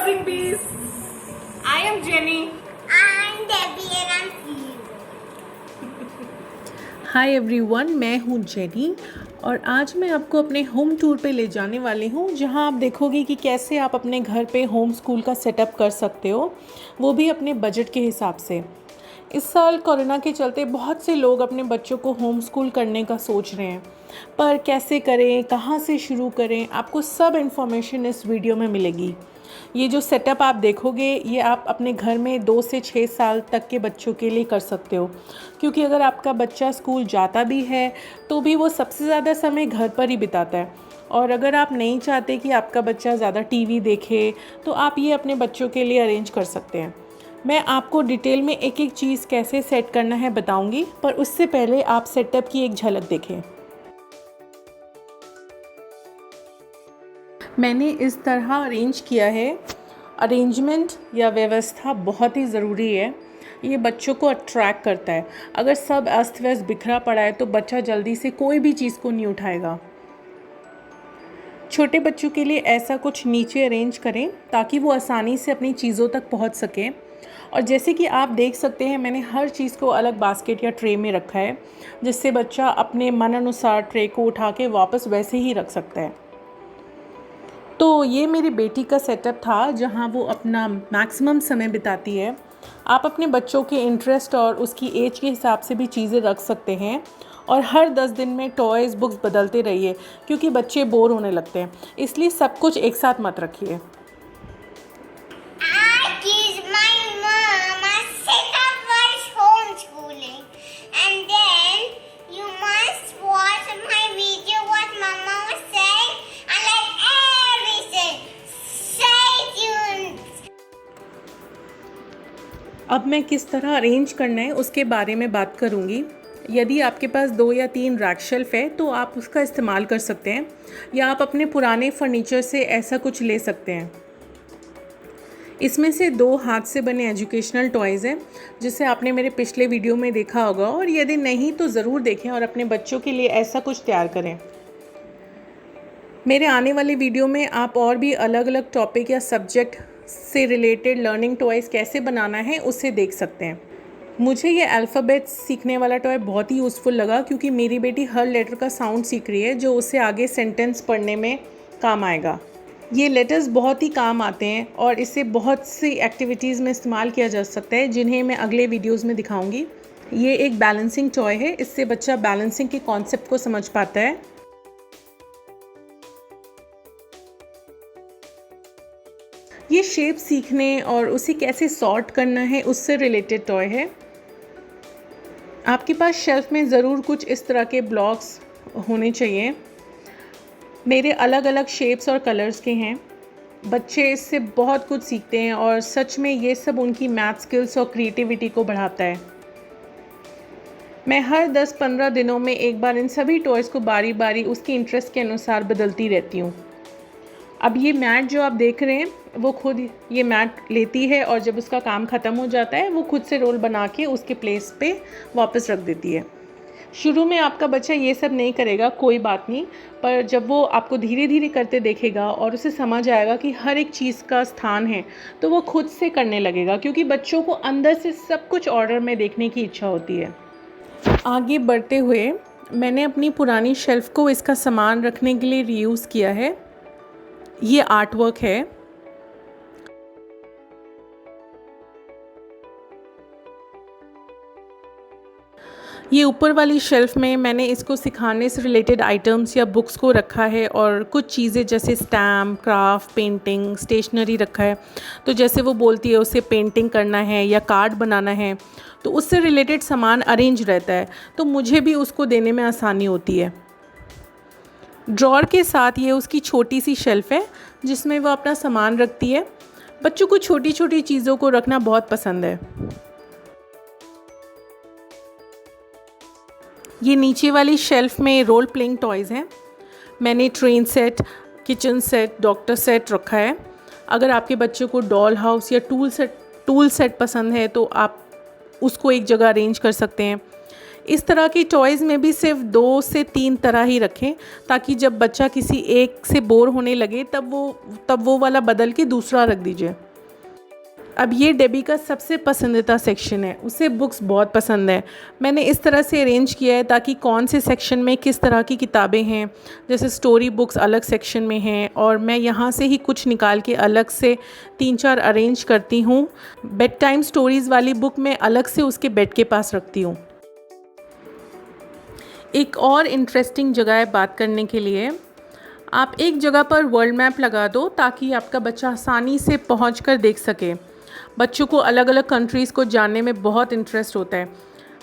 buzzing bees. I am Jenny. I'm Debbie and I'm Steve. Hi everyone, मैं हूँ jenny और आज मैं आपको अपने होम टूर पे ले जाने वाली हूँ जहाँ आप देखोगे कि कैसे आप अपने घर पे होम स्कूल का सेटअप कर सकते हो, वो भी अपने बजट के हिसाब से। इस साल कोरोना के चलते बहुत से लोग अपने बच्चों को होम स्कूल करने का सोच रहे हैं, पर कैसे करें, कहाँ से शुरू करें, आपको सब इन्फॉर्मेशन इस वीडियो में मिलेगी। ये जो सेटअप आप देखोगे ये आप अपने घर में 2 से 6 साल तक के बच्चों के लिए कर सकते हो, क्योंकि अगर आपका बच्चा स्कूल जाता भी है तो भी वो सबसे ज़्यादा समय घर पर ही बिताता है। और अगर आप नहीं चाहते कि आपका बच्चा ज़्यादा टीवी देखे तो आप ये अपने बच्चों के लिए अरेंज कर सकते हैं। मैं आपको डिटेल में एक एक चीज़ कैसे सेट करना है बताऊंगी, पर उससे पहले आप सेटअप की एक झलक देखें। मैंने इस तरह अरेंज किया है। अरेंजमेंट या व्यवस्था बहुत ही ज़रूरी है, ये बच्चों को अट्रैक्ट करता है। अगर सब अस्त व्यस्त बिखरा पड़ा है तो बच्चा जल्दी से कोई भी चीज़ को नहीं उठाएगा। छोटे बच्चों के लिए ऐसा कुछ नीचे अरेंज करें ताकि वो आसानी से अपनी चीज़ों तक पहुंच सकें। और जैसे कि आप देख सकते हैं, मैंने हर चीज़ को अलग बास्केट या ट्रे में रखा है, जिससे बच्चा अपने मन अनुसार ट्रे को उठा के वापस वैसे ही रख सकता है। तो ये मेरी बेटी का सेटअप था जहाँ वो अपना मैक्सिमम समय बिताती है। आप अपने बच्चों के इंटरेस्ट और उसकी एज के हिसाब से भी चीज़ें रख सकते हैं और हर 10 दिन में टॉयज़ बुक्स बदलते रहिए, क्योंकि बच्चे बोर होने लगते हैं, इसलिए सब कुछ एक साथ मत रखिए। I teach my mom a setup for homeschooling, and then you must watch my video what Mama was saying and like everything. Stay tuned. अब मैं किस तरह अरेंज करना है उसके बारे में बात करूँगी। यदि आपके पास 2 या 3 रैक शेल्फ है तो आप उसका इस्तेमाल कर सकते हैं, या आप अपने पुराने फर्नीचर से ऐसा कुछ ले सकते हैं। इसमें से 2 हाथ से बने एजुकेशनल टॉयज़ हैं, जिसे आपने मेरे पिछले वीडियो में देखा होगा, और यदि नहीं तो ज़रूर देखें और अपने बच्चों के लिए ऐसा कुछ तैयार करें। मेरे आने वाले वीडियो में आप और भी अलग अलग टॉपिक या सब्जेक्ट से रिलेटेड लर्निंग टॉयज़ कैसे बनाना है उसे देख सकते हैं। मुझे ये अल्फ़ाबेट सीखने वाला टॉय बहुत ही यूज़फुल लगा, क्योंकि मेरी बेटी हर लेटर का साउंड सीख रही है जो उसे आगे सेंटेंस पढ़ने में काम आएगा। ये लेटर्स बहुत ही काम आते हैं और इसे बहुत सी एक्टिविटीज़ में इस्तेमाल किया जा सकता है, जिन्हें मैं अगले वीडियोज़ में दिखाऊंगी। ये एक बैलेंसिंग टॉय है, इससे बच्चा बैलेंसिंग के कॉन्सेप्ट को समझ पाता है। ये शेप सीखने और उसे कैसे सॉर्ट करना है उससे रिलेटेड टॉय है। आपके पास शेल्फ में ज़रूर कुछ इस तरह के ब्लॉक्स होने चाहिए। मेरे अलग अलग शेप्स और कलर्स के हैं। बच्चे इससे बहुत कुछ सीखते हैं और सच में ये सब उनकी मैथ स्किल्स और क्रिएटिविटी को बढ़ाता है। मैं हर 10-15 दिनों में एक बार इन सभी टॉयज़ को बारी बारी उसके इंटरेस्ट के अनुसार बदलती रहती हूँ। अब ये मैट जो आप देख रहे हैं वो खुद ये मैट लेती है, और जब उसका काम ख़त्म हो जाता है वो खुद से रोल बना के उसके प्लेस पे वापस रख देती है। शुरू में आपका बच्चा ये सब नहीं करेगा, कोई बात नहीं, पर जब वो आपको धीरे धीरे करते देखेगा और उसे समझ आएगा कि हर एक चीज़ का स्थान है, तो वो खुद से करने लगेगा, क्योंकि बच्चों को अंदर से सब कुछ ऑर्डर में देखने की इच्छा होती है। आगे बढ़ते हुए मैंने अपनी पुरानी शेल्फ़ को इसका सामान रखने के लिए रीयूज़ किया है। ये आर्ट वर्क है। ये ऊपर वाली शेल्फ़ में मैंने इसको सिखाने से रिलेटेड आइटम्स या बुक्स को रखा है, और कुछ चीज़ें जैसे स्टैम्प, क्राफ्ट, पेंटिंग, स्टेशनरी रखा है। तो जैसे वो बोलती है उसे पेंटिंग करना है या कार्ड बनाना है, तो उससे रिलेटेड सामान अरेंज रहता है, तो मुझे भी उसको देने में आसानी होती है। ड्रॉअर के साथ ये उसकी छोटी सी शेल्फ़ है जिसमें वो अपना सामान रखती है। बच्चों को छोटी छोटी चीज़ों को रखना बहुत पसंद है। ये नीचे वाली शेल्फ़ में रोल प्लेइंग टॉयज़ हैं। मैंने train set, kitchen set, doctor set रखा है। अगर आपके बच्चों को डॉल हाउस या टूल सेट पसंद है तो आप उसको एक जगह अरेंज कर सकते हैं। इस तरह की टॉयज़ में भी सिर्फ 2 से 3 तरह ही रखें, ताकि जब बच्चा किसी एक से बोर होने लगे तब वो वाला बदल के दूसरा रख दीजिए। अब ये डेबी का सबसे पसंदीदा सेक्शन है, उसे बुक्स बहुत पसंद है। मैंने इस तरह से अरेंज किया है ताकि कौन से सेक्शन में किस तरह की किताबें हैं, जैसे स्टोरी बुक्स अलग सेक्शन में हैं और मैं यहाँ से ही कुछ निकाल के अलग से 3-4 अरेंज करती हूँ। बेड टाइम स्टोरीज़ वाली बुक मैं अलग से उसके बेड के पास रखती हूँ। एक और इंटरेस्टिंग जगह है बात करने के लिए, आप एक जगह पर वर्ल्ड मैप लगा दो ताकि आपका बच्चा आसानी से पहुँच देख सके। बच्चों को अलग अलग कंट्रीज़ को जानने में बहुत इंटरेस्ट होता है।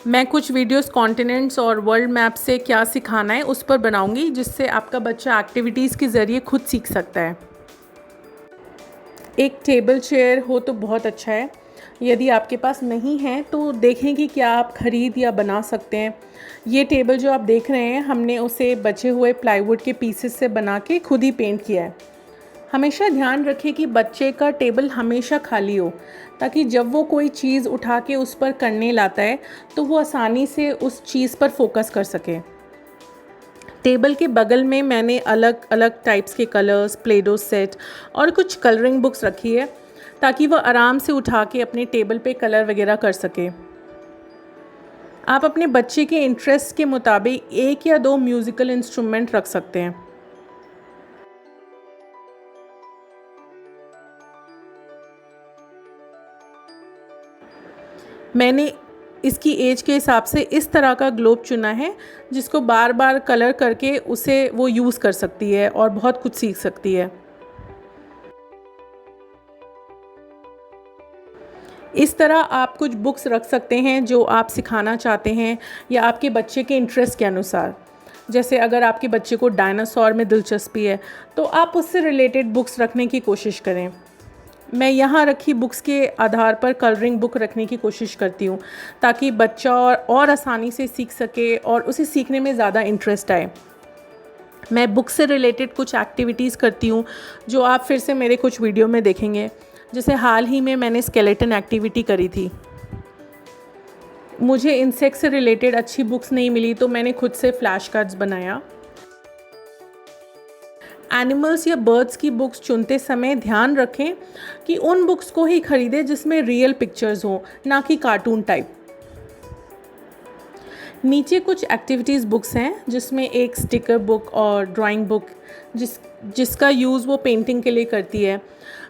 मैं कुछ वीडियोस कॉन्टिनेंट्स और वर्ल्ड मैप से क्या सिखाना है उस पर बनाऊंगी, जिससे आपका बच्चा एक्टिविटीज़ के ज़रिए खुद सीख सकता है। एक टेबल चेयर हो तो बहुत अच्छा है। यदि आपके पास नहीं है तो देखें कि क्या आप ख़रीद या बना सकते हैं। ये टेबल जो आप देख रहे हैं, हमने उसे बचे हुए प्लाईवुड के पीसेस से बना के खुद ही पेंट किया है। हमेशा ध्यान रखें कि बच्चे का टेबल हमेशा खाली हो, ताकि जब वो कोई चीज़ उठा के उस पर करने लाता है तो वो आसानी से उस चीज़ पर फोकस कर सके। टेबल के बगल में मैंने अलग अलग टाइप्स के कलर्स, प्ले डो सेट और कुछ कलरिंग बुक्स रखी है, ताकि वह आराम से उठा के अपने टेबल पे कलर वगैरह कर सके। आप अपने बच्चे के इंटरेस्ट के मुताबिक 1 या 2 म्यूज़िकल इंस्ट्रूमेंट रख सकते हैं। मैंने इसकी एज के हिसाब से इस तरह का ग्लोब चुना है, जिसको बार बार कलर करके उसे वो यूज़ कर सकती है और बहुत कुछ सीख सकती है। इस तरह आप कुछ बुक्स रख सकते हैं जो आप सिखाना चाहते हैं या आपके बच्चे के इंटरेस्ट के अनुसार। जैसे अगर आपके बच्चे को डायनासोर में दिलचस्पी है तो आप उससे रिलेटेड बुक्स रखने की कोशिश करें। मैं यहाँ रखी बुक्स के आधार पर कलरिंग बुक रखने की कोशिश करती हूँ, ताकि बच्चा और आसानी से सीख सके और उसे सीखने में ज़्यादा इंटरेस्ट आए। मैं बुक से रिलेटेड कुछ एक्टिविटीज़ करती हूँ जो आप फिर से मेरे कुछ वीडियो में देखेंगे। जैसे हाल ही में मैंने स्केलेटन एक्टिविटी करी थी। मुझे इंसेक्ट से रिलेटेड अच्छी बुक्स नहीं मिली तो मैंने खुद से फ्लैश कार्ड्स बनाया। एनिमल्स या बर्ड्स की बुक्स चुनते समय ध्यान रखें कि उन बुक्स को ही खरीदें जिसमें रियल पिक्चर्स हों, ना कि कार्टून टाइप। नीचे कुछ एक्टिविटीज़ बुक्स हैं, जिसमें एक स्टिकर बुक और ड्राइंग बुक जिसका यूज़ वो पेंटिंग के लिए करती है।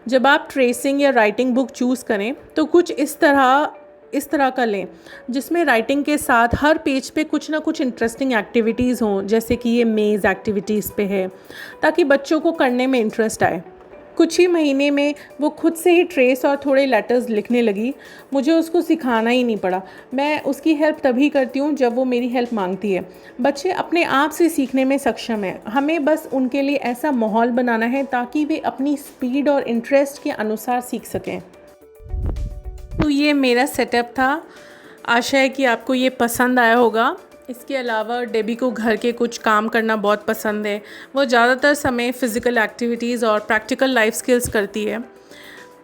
जब आप ट्रेसिंग या राइटिंग बुक चूज़ करें तो कुछ इस तरह का लें, जिसमें राइटिंग के साथ हर पेज पे कुछ ना कुछ इंटरेस्टिंग एक्टिविटीज़ हों, जैसे कि ये मेज़ एक्टिविटीज़ पे है, ताकि बच्चों को करने में इंटरेस्ट आए। कुछ ही महीने में वो खुद से ही ट्रेस और थोड़े लेटर्स लिखने लगी। मुझे उसको सिखाना ही नहीं पड़ा। मैं उसकी हेल्प तभी करती हूँ जब वो मेरी हेल्प मांगती है। बच्चे अपने आप से सीखने में सक्षम हैं। हमें बस उनके लिए ऐसा माहौल बनाना है ताकि वे अपनी स्पीड और इंटरेस्ट के अनुसार सीख सकें। तो ये मेरा सेटअप था। आशा है कि आपको ये पसंद आया होगा। इसके अलावा डेबी को घर के कुछ काम करना बहुत पसंद है। वो ज़्यादातर समय फ़िज़िकल एक्टिविटीज़ और प्रैक्टिकल लाइफ स्किल्स करती है।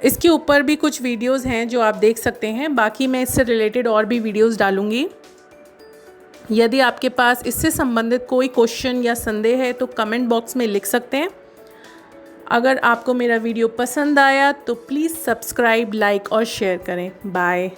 इसके ऊपर भी कुछ वीडियोस हैं जो आप देख सकते हैं। बाकी मैं इससे रिलेटेड और भी वीडियोस डालूँगी। यदि आपके पास इससे संबंधित कोई क्वेश्चन या संदेह है तो कमेंट बॉक्स में लिख सकते हैं। अगर आपको मेरा वीडियो पसंद आया तो प्लीज़ सब्सक्राइब, लाइक और शेयर करें। बाय।